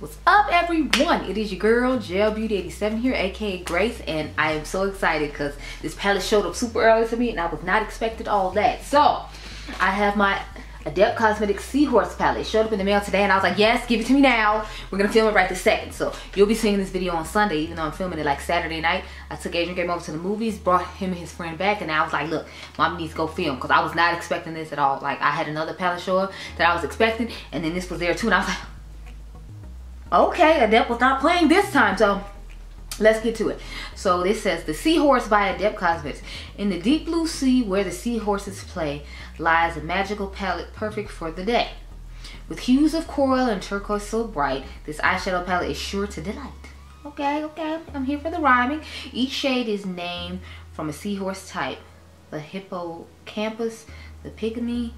What's up, everyone? It is your girl Gel Beauty 87 here, aka Grace, and I am so excited because this palette showed up super early to me and I was not expecting all that. So I have my Adept Cosmetics Seahorse palette. It showed up in the mail today and I was like, yes, give it to me now. We're gonna film it right this second. So you'll be seeing this video on Sunday, even though I'm filming it like Saturday night. I took Adriangameover to the movies, brought him and his friend back, and I was like, look, mom needs to go film, because I was not expecting this at all. Like, I had another palette show up that I was expecting, and then this was there too, and I was like, okay, Adept was not playing this time, so let's get to it. So this says, the Seahorse by Adept Cosmetics. In the deep blue sea where the seahorses play lies a magical palette perfect for the day. With hues of coral and turquoise so bright, this eyeshadow palette is sure to delight. Okay, I'm here for the rhyming. Each shade is named from a seahorse type. The hippocampus, the pygmy,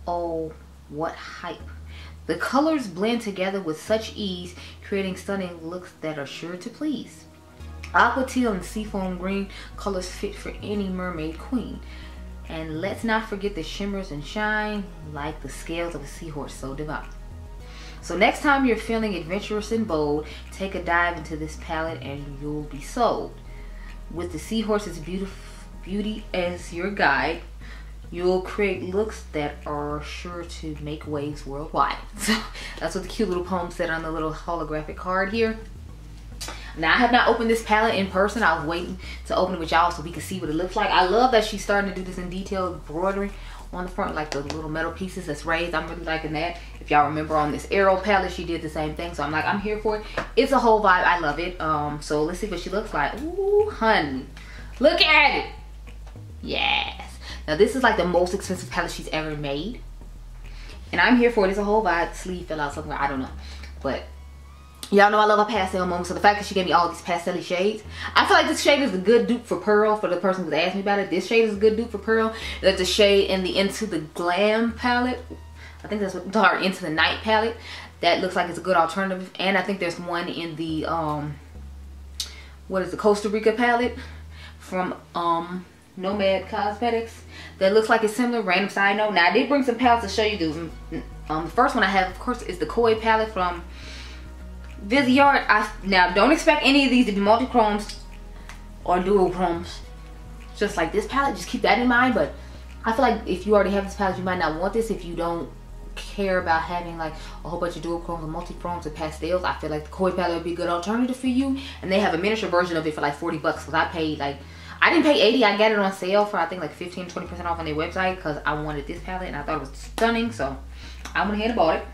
oh, what hype. The colors blend together with such ease, creating stunning looks that are sure to please. Aqua teal and seafoam green colors fit for any mermaid queen. And let's not forget the shimmers and shine like the scales of a seahorse so divine. So next time you're feeling adventurous and bold, take a dive into this palette and you'll be sold. With the Seahorse's beauty as your guide, you'll create looks that are sure to make waves worldwide. So that's what the cute little poem said on the little holographic card here. Now, I have not opened this palette in person. I was waiting to open it with y'all so we can see what it looks like. I love that she's starting to do this in detailed embroidery on the front, like the little metal pieces that's raised. I'm really liking that. If y'all remember on this Arrow palette, she did the same thing. So I'm like, I'm here for it. It's a whole vibe. I love it. So let's see what she looks like. Ooh, honey. Look at it. Yes. Now, this is like the most expensive palette she's ever made. And I'm here for it. It's a whole vibe. Sleeve fell out somewhere. I don't know. But y'all know I love a pastel moment. So the fact that she gave me all these pastel shades, I feel like this shade is a good dupe for Pearl. For the person who's asked me about it, this shade is a good dupe for Pearl. That's a shade in the Into the Glam palette. I think that's what, or Into the Night palette. That looks like it's a good alternative. And I think there's one in the what is the Costa Rica palette from Nomad Cosmetics that looks like it's similar. Random side note. Now I did bring some palettes to show you. The first one I have, of course, is the Koi palette from Viseart. Now don't expect any of these to be multi-chromes or dual chromes, just like this palette. Just keep that in mind. But I feel like if you already have this palette, you might not want this if you don't care about having like a whole bunch of dual chromes or multi-chromes or pastels. I feel like the Koi palette would be a good alternative for you, and they have a miniature version of it for like 40 bucks, because I paid like, I didn't pay 80. I got it on sale for I think like 15-20% off on their website because I wanted this palette and I thought it was stunning, so I went ahead and bought it.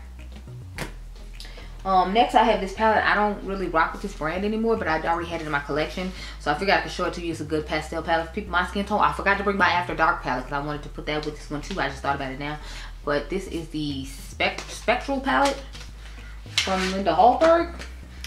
Next I have this palette. I don't really rock with this brand anymore, but I already had it in my collection, so I figured I could show it to you. It's a good pastel palette for people my skin tone. I forgot to bring my After Dark palette because I wanted to put that with this one too. I just thought about it now. But this is the Spectral palette from Linda Hallberg.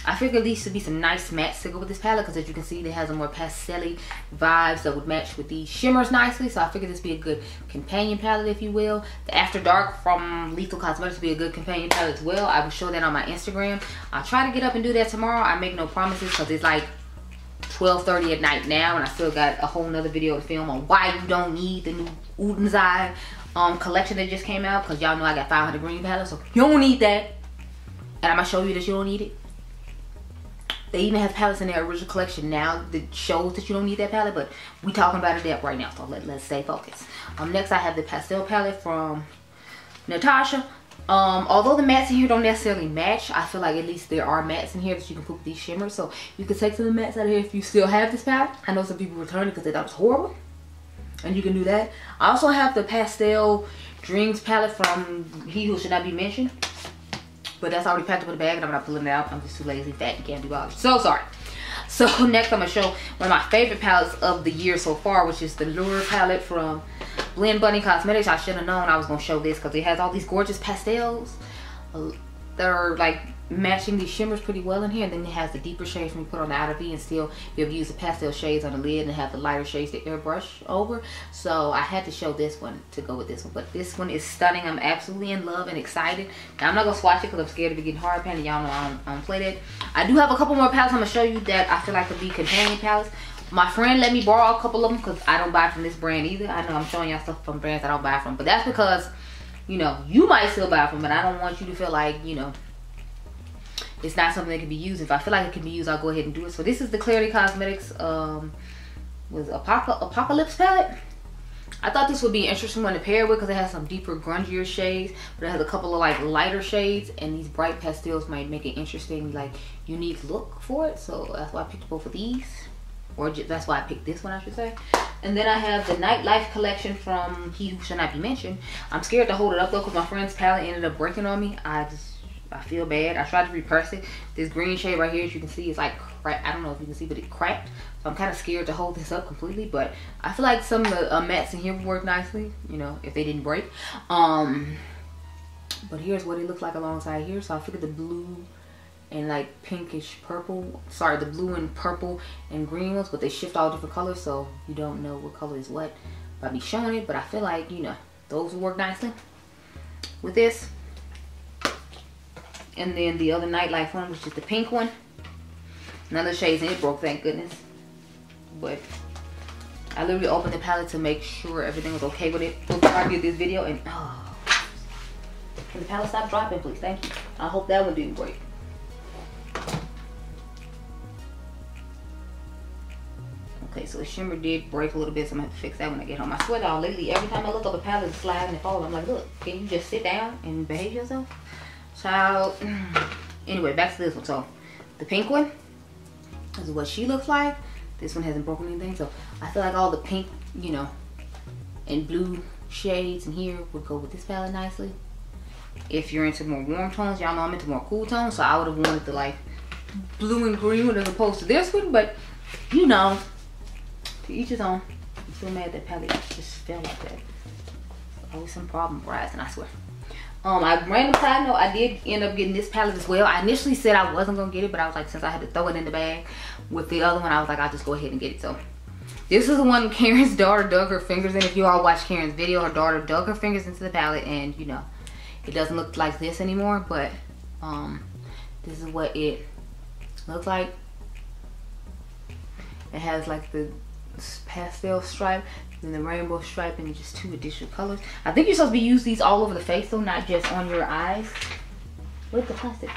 I figured these should be some nice mattes to go with this palette because, as you can see, it has a more pastel-y vibes that would match with these shimmers nicely. So I figured this would be a good companion palette, if you will. The After Dark from Lethal Cosmetics would be a good companion palette as well. I will show that on my Instagram. I'll try to get up and do that tomorrow. I make no promises because it's like 12:30 at night now, and I still got a whole nother video to film on why you don't need the new Udenzai collection that just came out, because y'all know I got 500 green palettes, so you don't need that. And I'm going to show you that you don't need it. They even have palettes in their original collection now that shows that you don't need that palette, but we talking about Adept right now, so let's stay focused. Next I have the pastel palette from Natasha. Although the mattes in here don't necessarily match, I feel like at least there are mattes in here that you can put with these shimmers, so you can take some of the mattes out of here if you still have this palette. I know some people returned it because they thought it was horrible, and you can do that. I also have the Pastel Dreams palette from He Who Should Not Be Mentioned. But that's already packed up in the bag and I'm not pulling it out. I'm just too lazy, fat, and can't be bothered. So sorry. So next I'm going to show one of my favorite palettes of the year so far, which is the Lure palette from Blend Bunny Cosmetics. I should have known I was going to show this because it has all these gorgeous pastels that are like matching these shimmers pretty well in here. And then it has the deeper shades when you put on the outer V, and still you have used the pastel shades on the lid and have the lighter shades to airbrush over. So I had to show this one to go with this one. But this one is stunning. I'm absolutely in love and excited. Now I'm not going to swatch it because I'm scared of it getting hard pan, and y'all know I don't play that. I do have a couple more palettes I'm going to show you that I feel like could be companion palettes. My friend let me borrow a couple of them because I don't buy from this brand either. I know I'm showing y'all stuff from brands I don't buy from, but that's because, you know, you might still buy from, but I don't want you to feel like, you know, it's not something that can be used. If I feel like it can be used, I'll go ahead and do it. So this is the Clarity Cosmetics with Apocalypse palette. I thought this would be an interesting one to pair with because it has some deeper, grungier shades, but it has a couple of like lighter shades, and these bright pastels might make an interesting, like, unique look for it. So that's why I picked both of these, or that's why I picked this one, I should say. And then I have the Nightlife collection from He Who Shall Not Be Mentioned. I'm scared to hold it up though because my friend's palette ended up breaking on me. I feel bad. I tried to repress it. This green shade right here, as you can see, is like cracked. I don't know if you can see, but it cracked. So I'm kind of scared to hold this up completely, but I feel like some of the mattes in here would work nicely, you know, if they didn't break. But here's what it looks like alongside here. So I figured the blue and like pinkish purple, sorry, the blue and purple and green ones, but they shift all different colors, so you don't know what color is what by me showing it. But I feel like, you know, those will work nicely with this. And then the other Nightlife one, which is the pink one. None of the shades in it broke, thank goodness. But I literally opened the palette to make sure everything was okay with it before I did this video. And oh, can the palette stop dropping, please? Thank you. I hope that one didn't break. Okay, so the shimmer did break a little bit, so I'm gonna have to fix that when I get home. I swear y'all, lately every time I look up a palette, it's sliding and falling. I'm like, look, can you just sit down and behave yourself? Child. Anyway, back to this one. So the pink one, this is what she looks like. This one hasn't broken anything, so I feel like all the pink, you know, and blue shades in here would go with this palette nicely. If you're into more warm tones, y'all know I'm into more cool tones, so I would have wanted the like blue and green one as opposed to this one, but you know, to each his own. I'm still mad that palette just fell like that. Always some problem rising, I swear. Random side note, I did end up getting this palette as well. I initially said I wasn't gonna get it, but I was like, since I had to throw it in the bag with the other one, I was like, I'll just go ahead and get it. So this is the one Karen's daughter dug her fingers in. If you all watch Karen's video, her daughter dug her fingers into the palette, and you know, it doesn't look like this anymore, but this is what it looks like. It has like the pastel stripe and the rainbow stripe and just 2 additional colors. I think you're supposed to use these all over the face though, not just on your eyes. Where's the plastic?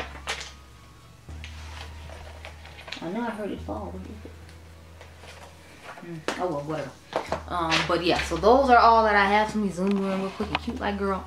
I know I heard it fall. Oh well, whatever. But yeah, so those are all that I have. Let me zoom you in real quick and cute like girl.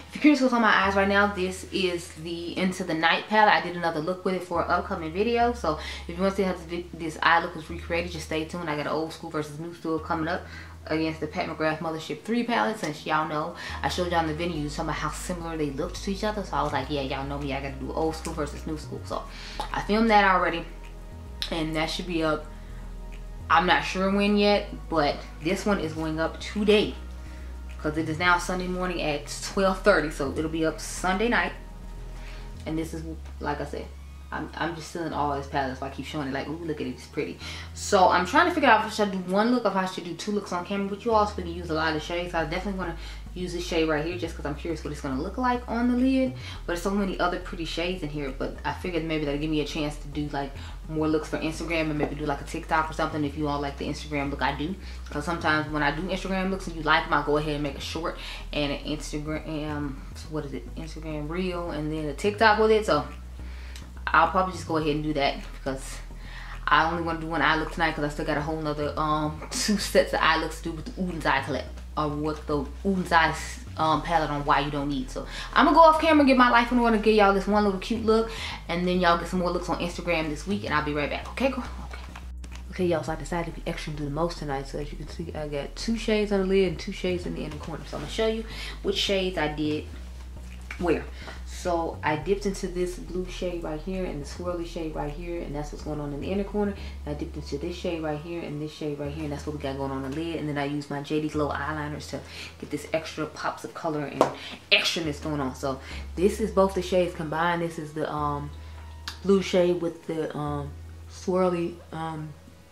If you're curious what's on my eyes right now, this is the Into the Night palette. I did another look with it for an upcoming video, so if you want to see how this eye look was recreated, just stay tuned. I got an old school versus new school coming up against the Pat McGrath Mothership 3 palette. Since y'all know, I showed y'all in the video some of how similar they looked to each other, so I was like, yeah, y'all know me, I gotta do old school versus new school. So I filmed that already, and that should be up, I'm not sure when yet, but this one is going up today because it is now Sunday morning at 12:30, so it'll be up Sunday night. And this is, like I said, I'm just still in all this palette, so I keep showing it like, ooh, look at it, it's pretty. So I'm trying to figure out if I should do 1 look or if I should do 2 looks on camera, but you also can use a lot of shades. So I definitely want to use this shade right here just because I'm curious what it's going to look like on the lid. But there's so many other pretty shades in here, but I figured maybe that'll give me a chance to do like more looks for Instagram and maybe do like a TikTok or something if you all like the Instagram look I do. Because sometimes when I do Instagram looks and you like them, I'll go ahead and make a short and an Instagram, what is it, Instagram reel, and then a TikTok with it. So I'll probably just go ahead and do that because I only want to do 1 eye look tonight because I still got a whole nother 2 sets of eye looks to do with the Uden's Eye Collab, or what the Uden's Eye palette on Why You Don't Need. So I'm gonna go off camera, get my life in order, give y'all this 1 little cute look, and then y'all get some more looks on Instagram this week, and I'll be right back. Okay, girl? Okay, y'all, so I decided to be extra and do the most tonight. So as you can see, I got 2 shades on the lid and 2 shades in the inner corner. So I'm gonna show you which shades I did where. So I dipped into this blue shade right here and the swirly shade right here, and that's what's going on in the inner corner. And I dipped into this shade right here and this shade right here, and that's what we got going on the lid. And then I used my JD Glow eyeliners to get this extra pops of color and extraness going on. So this is both the shades combined. This is the blue shade with the swirly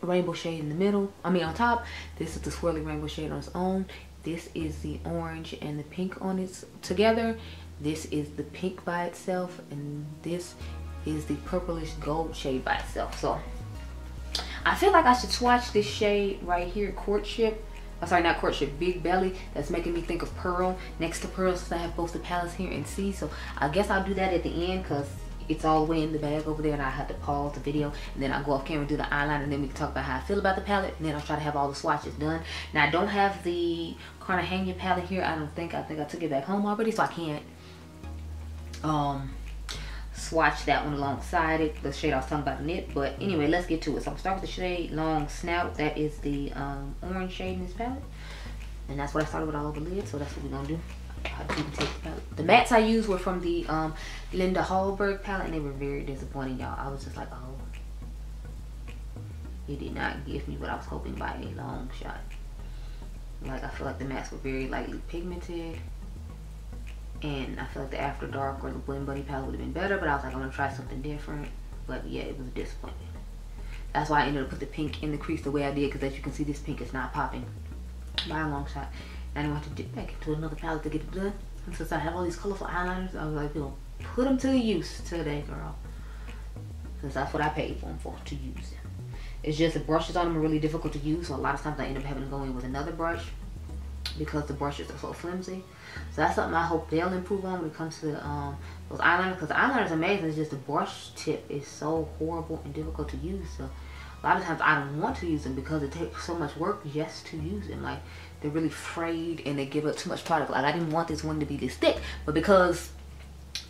rainbow shade in the middle, I mean on top. This is the swirly rainbow shade on its own. This is the orange and the pink on its together. This is the pink by itself, and this is the purplish gold shade by itself. So I feel like I should swatch this shade right here, Courtship. Oh, sorry, not Courtship, Big Belly. That's making me think of Pearl next to Pearl, since I have both the palettes here and see. So I guess I'll do that at the end because it's all the way in the bag over there, and I have to pause the video, and then I'll go off camera and do the eyeliner, and then we can talk about how I feel about the palette, and then I'll try to have all the swatches done. Now I don't have the Carnation palette here. I think I took it back home already, so I can't swatch that one alongside it, the shade I was talking about in it. But anyway, let's get to it. So I'm gonna start with the shade Long Snout. That is the orange shade in this palette, and that's what I started with all over the lid, so that's what we're gonna do. The mattes I used were from the Linda Hallberg palette, and they were very disappointing, y'all. I was just like, oh, it did not give me what I was hoping by a long shot. Like, I feel like the mattes were very lightly pigmented, and I feel like the After Dark or the Blend Buddy palette would have been better, but I was like, I'm gonna try something different. But yeah, it was a disappointment. That's why I ended up putting the pink in the crease the way I did, because as you can see, this pink is not popping by a long shot. I didn't want to dip back into another palette to get it done. And since I have all these colorful eyeliners, I was like, you know, put them to the use today, girl. Since that's what I paid for them for, to use them. It's just the brushes on them are really difficult to use, so a lot of times I end up having to go in with another brush because the brushes are so flimsy. So that's something I hope they'll improve on when it comes to those eyeliners, because the eyeliner is amazing. It's just the brush tip is so horrible and difficult to use. So a lot of times I don't want to use them because it takes so much work just to use them. Like, they're really frayed and they give up too much product. Like, I didn't want this one to be this thick, but because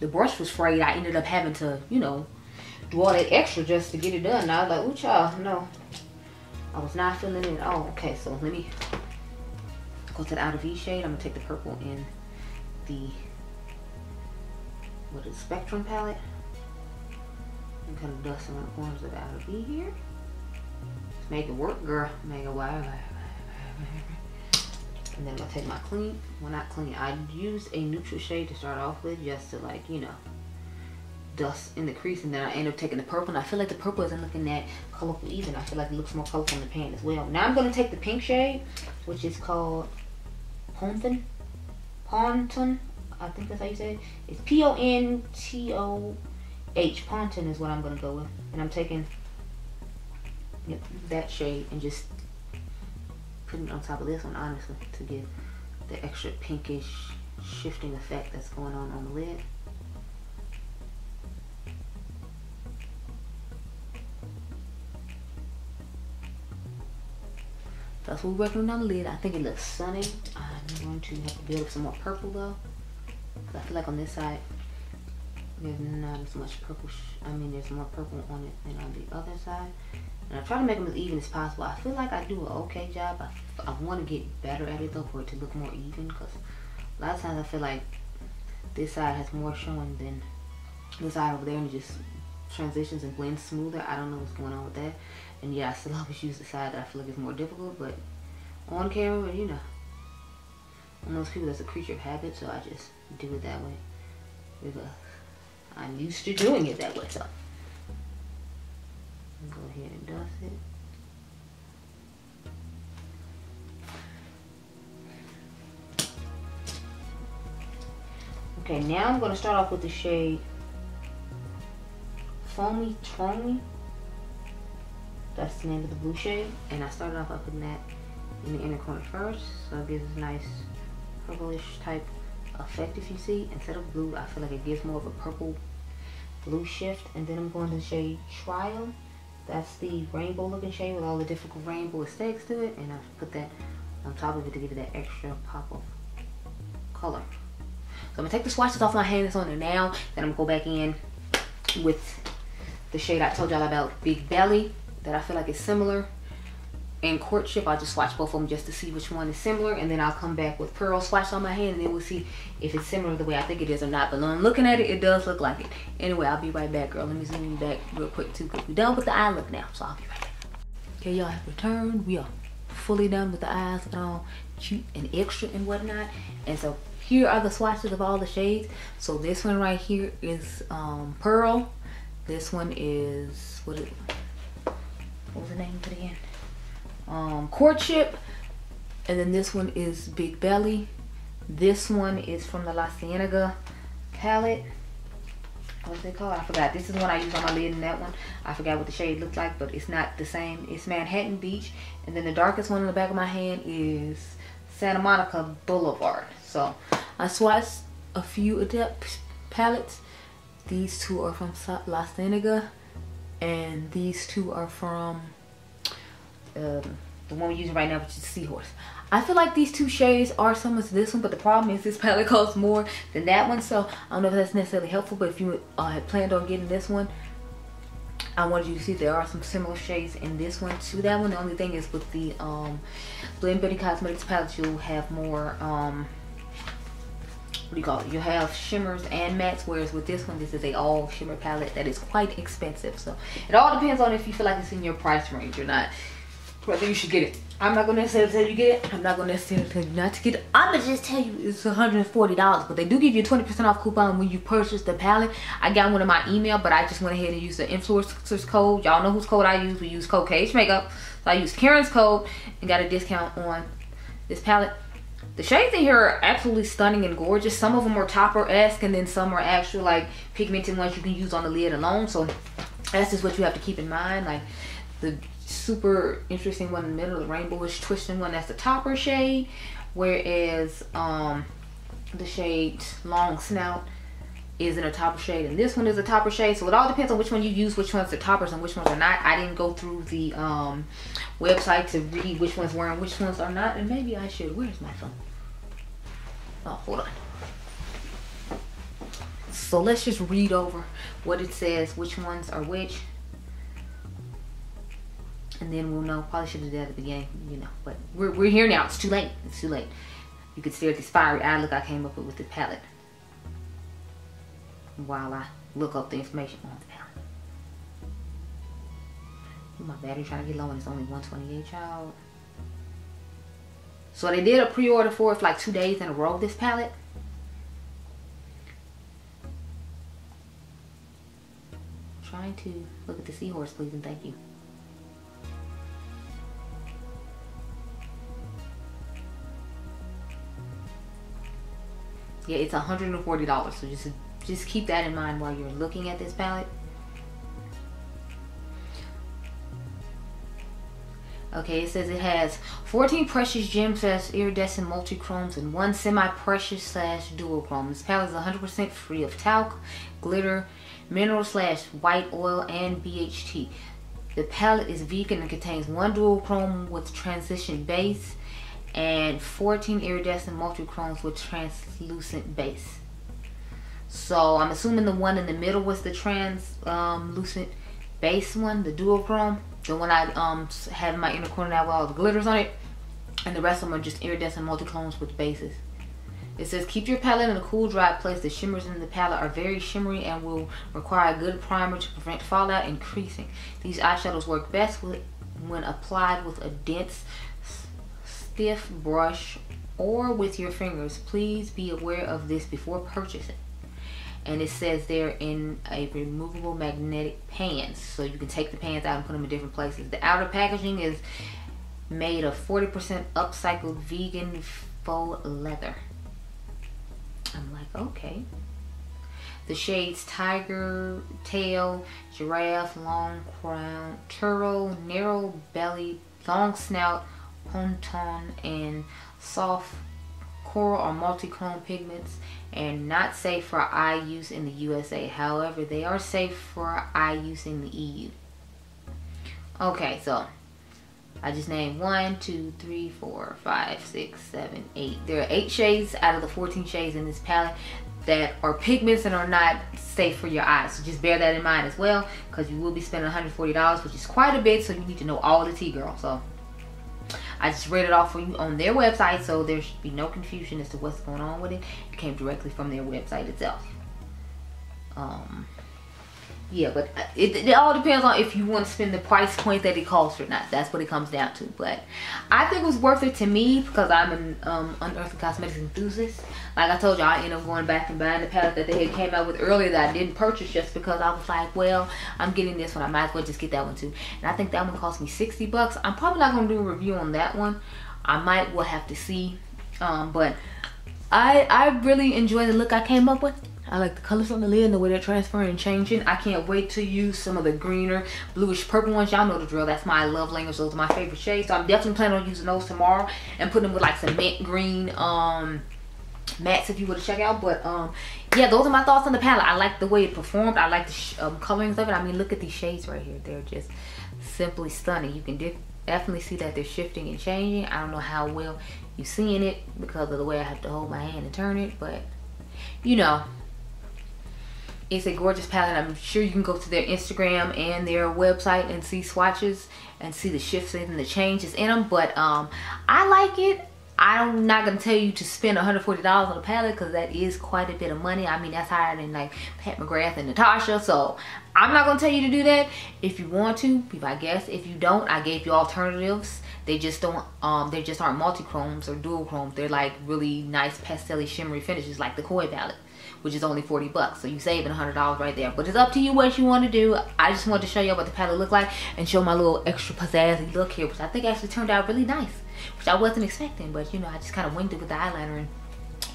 the brush was frayed, I ended up having to, you know, do all that extra just to get it done. And I was like, ooh, child, no. I was not feeling it at all. Okay, so let me go to the Outer V shade. I'm gonna take the purple in the, what is it, Spectrum palette, and kind of dust around the corners of the Outer V here. Let's make it work, girl. Make it wild. And then I'm gonna take my clean, well, not clean, I used a neutral shade to start off with, just to, like, you know, dust in the crease, and then I end up taking the purple, and I feel like the purple isn't looking that colorful either. I feel like it looks more colorful in the pan as well. Now I'm gonna take the pink shade, which is called Ponton, I think that's how you say it. It's Pontoh, Ponton is what I'm gonna go with. And I'm taking, yep, that shade and just putting it on top of this one, honestly, to give the extra pinkish shifting effect that's going on the lid. That's what we're working on the lid. I think it looks sunny. I'm going to have to build up some more purple though, because I feel like on this side there's not as much purple. There's more purple on it than on the other side. And I try to make them as even as possible. I feel like I do an okay job. I want to get better at it though, for it to look more even, because a lot of times I feel like this side has more showing than this side over there, and it just transitions and blends smoother. I don't know what's going on with that. And yeah, I still always use the side that I feel like is more difficult, but on camera, you know, I'm those people that's a creature of habit, so I just do it that way because I'm used to doing it that way. So go ahead and dust it. Okay, now I'm going to start off with the shade Foamy Foamy. That's the name of the blue shade, and I started off by putting that in the inner corner first, so it gives a nice purplish type effect. If you see, instead of blue, I feel like it gives more of a purple blue shift. And then I'm going to the shade Trial. That's the rainbow looking shade with all the different rainbow aesthetics to it, and I put that on top of it to give it that extra pop of color. So I'm gonna take the swatches off my hand that's on there now. Then I'm gonna go back in with the shade I told y'all about, Big Belly, that I feel like is similar. And Courtship, I'll just swatch both of them just to see which one is similar, and then I'll come back with Pearl swatch on my hand, and then we'll see if it's similar the way I think it is or not. But when I'm looking at it, it does look like it. Anyway, I'll be right back, girl. Let me zoom you back real quick too, because we're done with the eye look now, so I'll be right back. Okay, y'all have returned. We are fully done with the eyes, looking all cute and extra and whatnot. And so here are the swatches of all the shades. So this one right here is Pearl. This one is, what was the name of it again? Courtship. And then this one is Big Belly. This one is from the La Cienega palette. What's it called? I forgot. This is one I used on my lid, and that one I forgot what the shade looked like, but it's not the same. It's Manhattan Beach. And then the darkest one in the back of my hand is Santa Monica Boulevard. So I swatched a few Adept palettes, These two are from La Cienega, and these two are from the one we're using right now, which is Seahorse. I feel like these two shades are similar to this one, but the problem is this palette costs more than that one, so I don't know if that's necessarily helpful. But if you had planned on getting this one, I wanted you to see there are some similar shades in this one to that one. The only thing is with the Blend Beauty Cosmetics palette, you'll have more what do you call it? You'll have shimmers and mattes, whereas with this one, this is a all shimmer palette that is quite expensive. So it all depends on if you feel like it's in your price range or not, whether you should get it. I'm not gonna necessarily tell you get it. I'm not gonna necessarily tell you not to get it. I'm gonna just tell you it's $140, but they do give you a 20% off coupon when you purchase the palette. I got one in my email, but I just went ahead and used the influencer's code. Y'all know whose code I use. We use code KH Makeup. So I used Karen's code and got a discount on this palette. The shades in here are absolutely stunning and gorgeous. Some of them are topper-esque, and then some are actual like pigmented ones you can use on the lid alone. So that's just what you have to keep in mind. Like the super interesting one in the middle, the rainbowish twisting one, that's the topper shade, whereas the shade Long Snout is in a topper shade, and this one is a topper shade. So it all depends on which one you use, which ones are toppers and which ones are not. I didn't go through the website to read which ones were and which ones are not, and maybe I should. Where's my phone? Oh, hold on. So let's just read over what it says, which ones are which, and then we'll know. Probably should have done that at the beginning, you know, but we're here now. It's too late. It's too late. You could stare at this fiery eye look I came up with this palette while I look up the information on the palette. My battery trying to get low and it's only 128, child. So they did a pre-order for it for like 2 days in a row, this palette. Trying to look at the Seahorse, please, and thank you. Yeah, it's $140, so just keep that in mind while you're looking at this palette. Okay, it says it has 14 precious gems / iridescent multi-chromes and 1 semi-precious / duochrome. This palette is 100% free of talc, glitter, mineral / white oil, and BHT. The palette is vegan and contains 1 duochrome with transition base and 14 iridescent multi-chromes with translucent base. So I'm assuming the one in the middle was the translucent base one, the duochrome, the one I have in my inner corner now with all the glitters on it, and the rest of them are just iridescent multi-chromes with bases. It says keep your palette in a cool, dry place. The shimmers in the palette are very shimmery and will require a good primer to prevent fallout and creasing. These eyeshadows work best when applied with a dense, stiff brush or with your fingers. Please be aware of this before purchasing. And it says they're in a removable magnetic pans, so you can take the pans out and put them in different places. The outer packaging is made of 40% upcycled vegan faux leather. I'm like, okay. The shades Tiger Tail, Giraffe, Long Crown, Turo, Narrow Belly, Long Snout, Ponton, and Soft Coral are multi-chrome pigments and not safe for eye use in the USA. However, they are safe for eye use in the EU. Okay, so I just named 1, 2, 3, 4, 5, 6, 7, 8. There are 8 shades out of the 14 shades in this palette that are pigments and are not safe for your eyes. So just bear that in mind as well, because you will be spending $140, which is quite a bit, so you need to know all the tea, girl. So I just read it off for you on their website, so there should be no confusion as to what's going on with it. It came directly from their website itself. Yeah, but it all depends on if you want to spend the price point that it costs or not. That's what it comes down to. But I think it was worth it to me because I'm an unearthly cosmetics enthusiast. Like I told you, I ended up going back and buying the palette that they had came out with earlier that I didn't purchase just because I was like, well, I'm getting this one. I might as well just get that one too. And I think that one cost me $60. I'm probably not going to do a review on that one. I might will have to see. But I really enjoy the look I came up with. I like the colors on the lid and the way they're transferring and changing. I can't wait to use some of the greener, bluish purple ones. Y'all know the drill. That's my love language. Those are my favorite shades. So I'm definitely planning on using those tomorrow and putting them with like some mint green mattes if you were to check out. But yeah, those are my thoughts on the palette. I like the way it performed. I like the colorings of it. I mean, look at these shades right here. They're just simply stunning. You can definitely see that they're shifting and changing. I don't know how well you're seeing it because of the way I have to hold my hand and turn it, but you know, it's a gorgeous palette. I'm sure you can go to their Instagram and their website and see swatches and see the shifts and the changes in them. But I like it. I'm not gonna tell you to spend $140 on a palette because that is quite a bit of money. I mean, that's higher than like Pat McGrath and Natasha. So I'm not gonna tell you to do that. If you want to, be my guest. If you don't, I gave you alternatives. They just don't. They just aren't multi-chromes or dual chromes. They're like really nice pastel-y shimmery finishes, like the Koi palette, which is only 40 bucks. So you saving $100 right there. But it's up to you what you want to do. I just wanted to show you what the palette look like and show my little extra pizzazzy look here, which I think actually turned out really nice, which I wasn't expecting. But you know, I just kind of winged it with the eyeliner and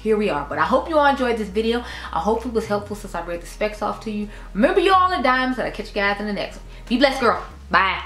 here we are. But I hope you all enjoyed this video. I hope it was helpful since I read the specs off to you. Remember, you all are diamonds, and I'll catch you guys in the next one. Be blessed, girl. Bye.